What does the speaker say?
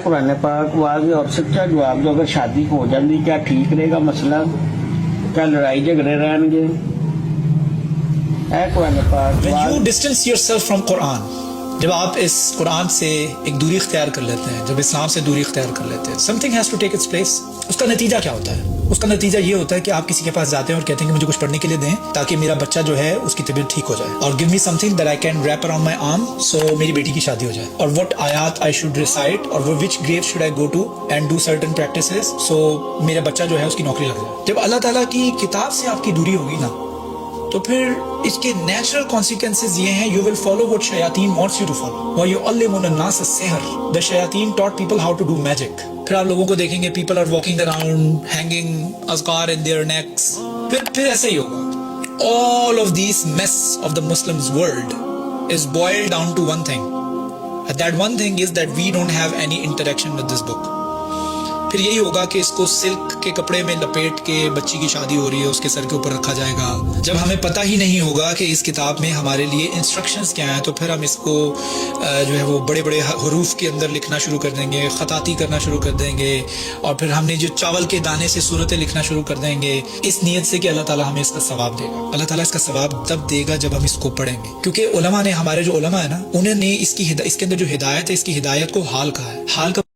قرآن پاک واضح اور سچا جواب دو, اگر شادی ہو جاتی کیا ٹھیک رہے گا مسئلہ, کیا لڑائی جھگڑے رہن گے؟ اے قرآن پاک When you distance yourself from Quran, جب آپ اس قرآن سے ایک دوری اختیار کر لیتے ہیں, جب اسلام سے دوری اختیار کر لیتے ہیں, something has to take its place. اس کا نتیجہ کیا ہوتا ہے؟ اس کا نتیجہ یہ ہوتا ہے کہ آپ کسی کے پاس جاتے ہیں اور کہتے ہیں کہ مجھے کچھ پڑھنے کے لیے دیں تاکہ میرا بچہ جو ہے اس کی طبیعت ٹھیک ہو جائے, اور give me something that I can wrap around my arm so میری بیٹی کی شادی ہو جائے, اور what آیات I should recite, اور which grave should I go to and do certain practices so میرا بچہ جو ہے اس کی نوکری لگ جائے. جب اللہ تعالیٰ کی کتاب سے آپ کی دوری ہوگی نا, تو پھر اس کے نیچرل کانسیکوینسز یہ ہیں, you will follow what shayateen wants you to follow. وَيُعَلِّمُونَ النَّاسَ السِّحْرَ. The shayateen taught people how to do magic. پھر آپ لوگوں کو دیکھیں گے people are walking around hanging azkar in their necks. پھر ایسے ہی ہوگا. All of these mess of the Muslims world is boiled down to one thing. And that one thing is that we don't have any interaction with this book. پھر یہی ہوگا کہ اس کو silk کے کپڑے میں لپیٹ کے بچی کی شادی ہو رہی ہے اس کے سر کے اوپر رکھا جائے گا. جب ہمیں پتہ ہی نہیں ہوگا کہ اس کتاب میں ہمارے لیے انسٹرکشنز کیا ہیں, تو پھر ہم اس کو جو ہے وہ بڑے بڑے حروف کے اندر لکھنا شروع کر دیں گے, خطاطی کرنا شروع کر دیں گے, اور پھر ہم نے جو چاول کے دانے سے صورتیں لکھنا شروع کر دیں گے, اس نیت سے کہ اللہ تعالیٰ ہمیں اس کا ثواب دے گا. اللہ تعالیٰ اس کا ثواب تب دے گا جب ہم اس کو پڑھیں گے, کیونکہ علماء نے, ہمارے جو علماء ہیں نا, انہوں نے اس کے اندر جو ہدایت ہے, اس کی ہدایت کو حال کہا ہے. حال کا